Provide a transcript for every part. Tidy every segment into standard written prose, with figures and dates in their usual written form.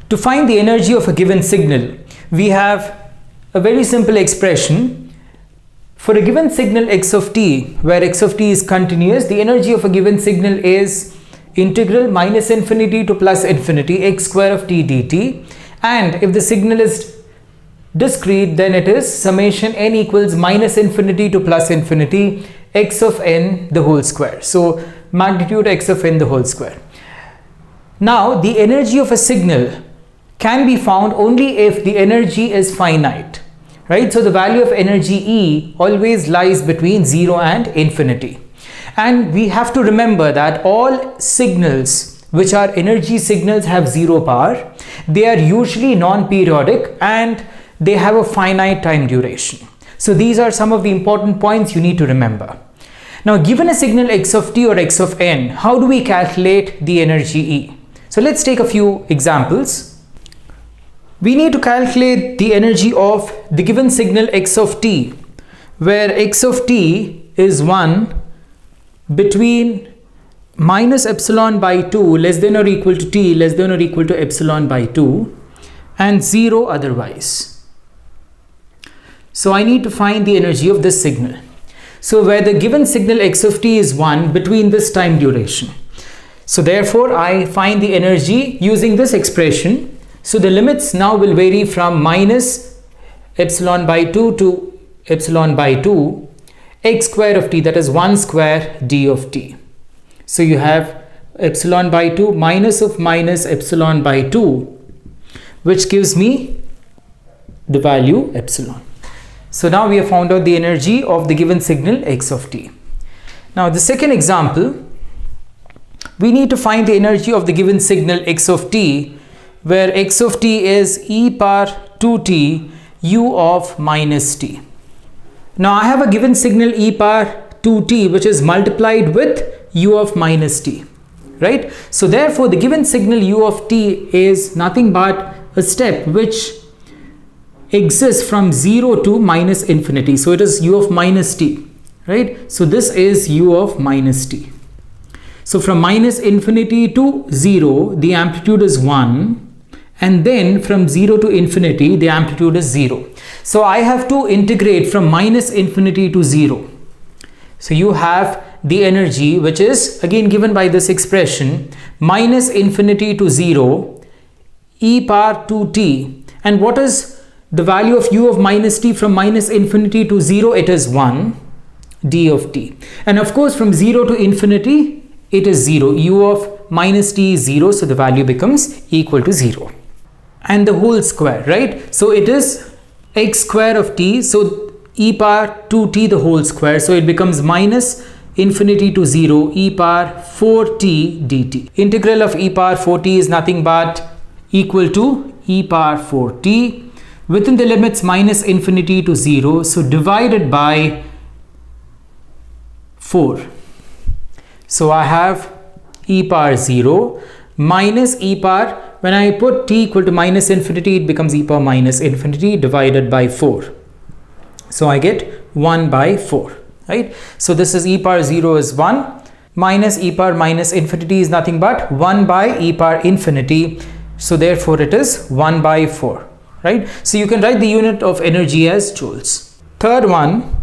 To find the energy of a given signal, we have a very simple expression. For a given signal x of t, where x of t is continuous, the energy of a given signal is integral minus infinity to plus infinity x square of t dt. And if the signal is discrete, then it is summation n equals minus infinity to plus infinity x of n the whole square. So magnitude x of n the whole square. Now the energy of a signal can be found only if the energy is finite, right? So the value of energy E always lies between 0 and infinity. And we have to remember that all signals which are energy signals have zero power. They are usually non-periodic and they have a finite time duration. So these are some of the important points you need to remember. Now, given a signal x of t or x of n, how do we calculate the energy E? So let's take a few examples. We need to calculate the energy of the given signal x of t, where x of t is 1 between minus epsilon by 2 less than or equal to t less than or equal to epsilon by 2 and 0 otherwise. So I need to find the energy of this signal. So where the given signal x of t is 1 between this time duration. So therefore I find the energy using this expression. So the limits now will vary from minus epsilon by 2 to epsilon by 2 x square of t, that is 1 square d of t. So you have epsilon by 2 minus of minus epsilon by 2, which gives me the value epsilon. So now we have found out the energy of the given signal x of t. Now the second example, we need to find the energy of the given signal x of t, where x of t is e power 2t u of minus t. Now I have a given signal e power 2t which is multiplied with u of minus t, right? So therefore the given signal u of t is nothing but a step which exists from 0 to minus infinity. So it is u of minus t, right? So this is u of minus t. So from minus infinity to 0, the amplitude is 1. And then from 0 to infinity, the amplitude is 0. So I have to integrate from minus infinity to 0. So you have the energy which is again given by this expression minus infinity to 0 e power 2t. And what is the value of u of minus t from minus infinity to 0? It is 1 d of t. And of course from 0 to infinity it is 0. U of minus t is 0. So the value becomes equal to 0. And the whole square, right? So it is x square of t, so e power 2t the whole square, so it becomes minus infinity to 0 e power 4t dt. Integral of e power 4t is nothing but equal to e power 4t within the limits minus infinity to 0, so divided by 4. So I have e power 0 minus e power, when I put t equal to minus infinity, it becomes e power minus infinity divided by 4. So I get 1 by 4, right? So this is e power 0 is 1 minus e power minus infinity is nothing but 1 by e power infinity. So therefore it is 1 by 4, right? So you can write the unit of energy as joules. Third one,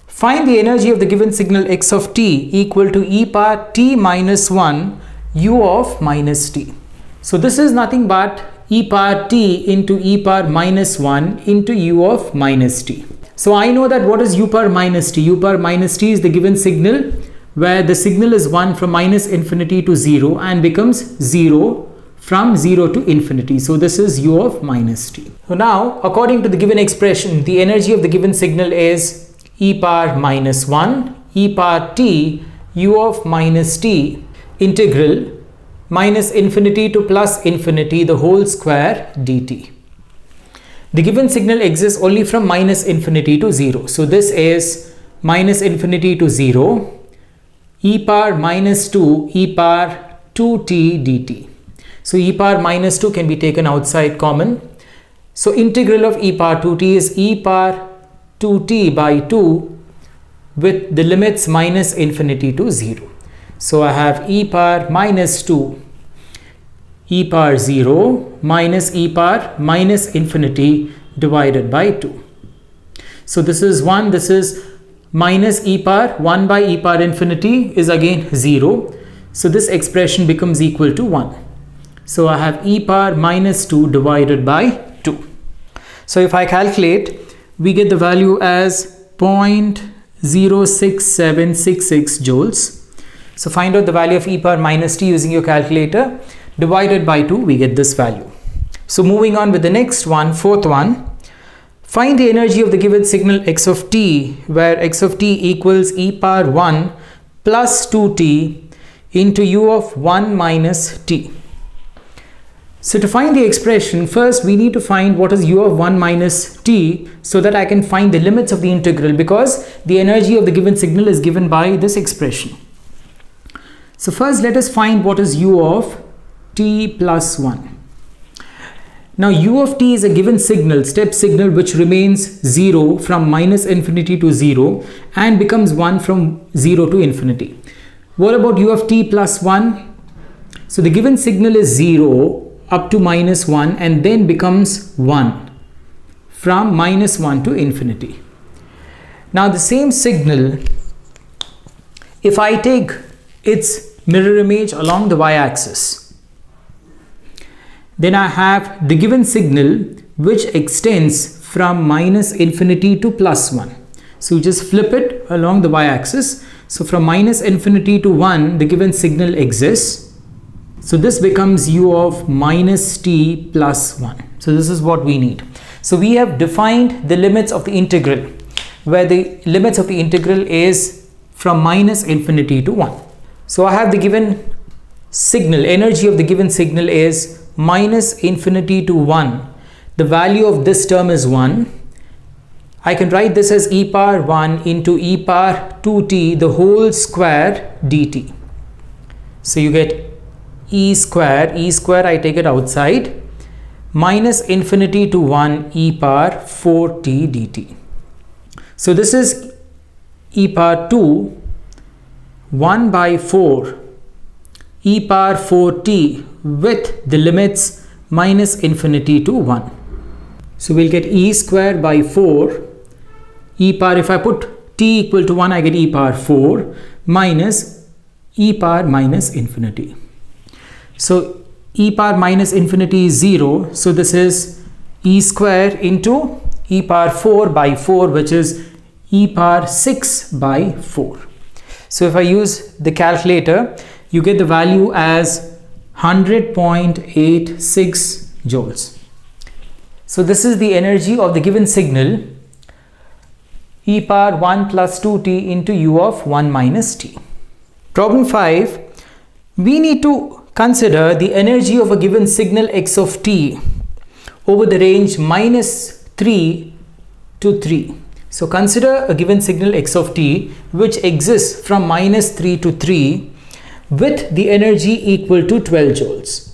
find the energy of the given signal x of t equal to e power t minus 1 u of minus t. So this is nothing but e power t into e power minus 1 into u of minus t. So I know that what is u power minus t? U power minus t is the given signal where the signal is 1 from minus infinity to 0 and becomes 0 from 0 to infinity. So this is u of minus t. So now according to the given expression, the energy of the given signal is e power minus 1 e power t u of minus t integral minus infinity to plus infinity the whole square dt. The given signal exists only from minus infinity to 0. So this is minus infinity to 0 e power minus 2 e power 2t dt. So e power minus 2 can be taken outside common. So integral of e power 2t is e power 2t by 2 with the limits minus infinity to 0. So I have e power minus 2 e power 0 minus e power minus infinity divided by 2. So this is 1, this is minus e power 1 by e power infinity is again 0. So this expression becomes equal to 1. So I have e power minus 2 divided by 2. So if I calculate, we get the value as 0.06766 joules. So find out the value of e power minus t using your calculator. Divided by 2, we get this value. So moving on with the next one, fourth one. Find the energy of the given signal x of t, where x of t equals e power 1 plus 2t into u of 1 minus t. So to find the expression, first we need to find what is u of 1 minus t so that I can find the limits of the integral, because the energy of the given signal is given by this expression. So first let us find what is u of t plus 1. Now u of t is a given signal, step signal, which remains 0 from minus infinity to 0 and becomes 1 from 0 to infinity. What about u of t plus 1? So the given signal is 0 up to minus 1 and then becomes 1 from minus 1 to infinity. Now the same signal, if I take its mirror image along the y-axis, then I have the given signal which extends from minus infinity to plus 1. So you just flip it along the y-axis. So from minus infinity to 1, the given signal exists. So this becomes u of minus t plus 1. So this is what we need. So we have defined the limits of the integral, where the limits of the integral is from minus infinity to 1. So I have the given signal, energy of the given signal is minus infinity to 1. The value of this term is 1. I can write this as e power 1 into e power 2t the whole square dt. So you get e square I take it outside, minus infinity to 1 e power 4t dt. So this is e power 2 1 by 4 e power 4t with the limits minus infinity to 1. So we'll get e square by 4 e power, if I put t equal to 1, I get e power 4 minus e power minus infinity. So e power minus infinity is 0. So this is e square into e power 4 by 4, which is e power 6 by 4. So if I use the calculator, you get the value as 100.86 joules. So this is the energy of the given signal, e power 1 plus 2t into u of 1 minus t. Problem 5, we need to consider the energy of a given signal x of t over the range minus 3 to 3. So consider a given signal x of t which exists from minus 3 to 3 with the energy equal to 12 joules.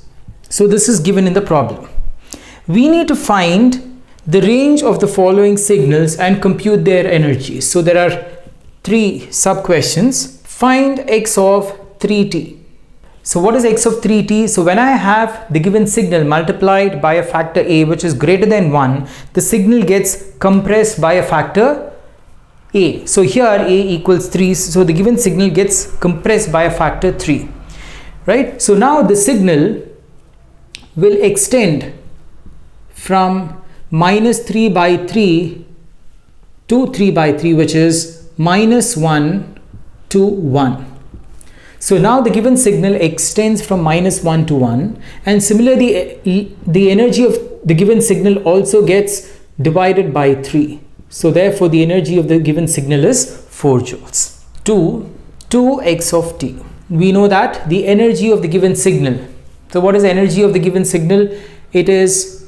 So this is given in the problem. We need to find the range of the following signals and compute their energies. So there are 3 sub questions. Find x of 3t. So what is x of 3t? So when I have the given signal multiplied by a factor a which is greater than 1, the signal gets compressed by a factor a. So here a equals 3, so the given signal gets compressed by a factor 3, right? So now the signal will extend from minus 3 by 3 to 3 by 3, which is minus 1 to 1. So now the given signal extends from minus 1 to 1, and similarly the energy of the given signal also gets divided by 3. So therefore the energy of the given signal is 4 joules. 2x of t. We know that the energy of the given signal. So what is the energy of the given signal? It is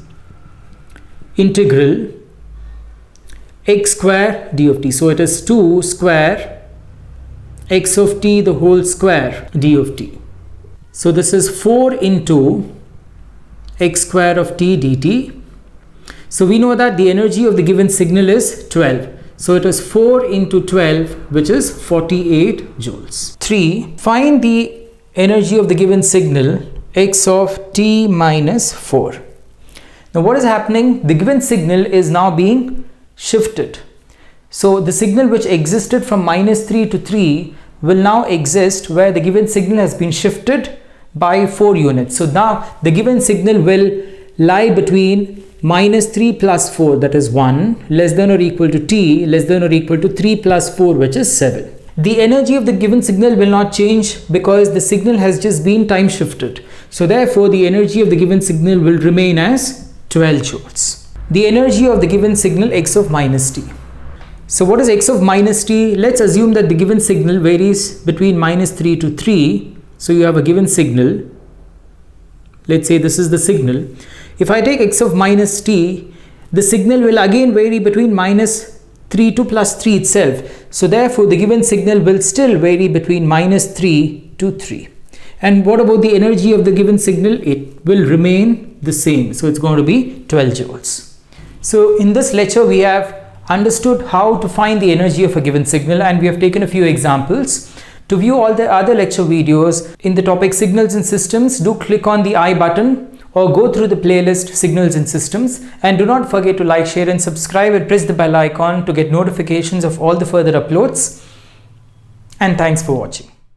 integral x square d of t. So it is 2 square x of t the whole square d of t. So this is 4 into x square of t dt. So we know that the energy of the given signal is 12. So it is 4 into 12, which is 48 joules. 3. Find the energy of the given signal x of t minus 4. Now what is happening? The given signal is now being shifted. So the signal which existed from -3 to 3 will now exist where the given signal has been shifted by 4 units. So now the given signal will lie between -3 plus 4, that is 1, less than or equal to t, less than or equal to 3 plus 4, which is 7. The energy of the given signal will not change because the signal has just been time shifted. So therefore the energy of the given signal will remain as 12 joules. The energy of the given signal x of minus t. So what is x of minus t? Let's assume that the given signal varies between -3 to 3. So you have a given signal. Let's say this is the signal. If I take x of minus t, the signal will again vary between -3 to plus 3 itself. So therefore the given signal will still vary between -3 to 3. And what about the energy of the given signal? It will remain the same. So it's going to be 12 joules. So in this lecture we have understood how to find the energy of a given signal, and we have taken a few examples. To view all the other lecture videos in the topic Signals and Systems, do click on the I button or go through the playlist Signals and Systems, and do not forget to like, share and subscribe and press the bell icon to get notifications of all the further uploads. And thanks for watching.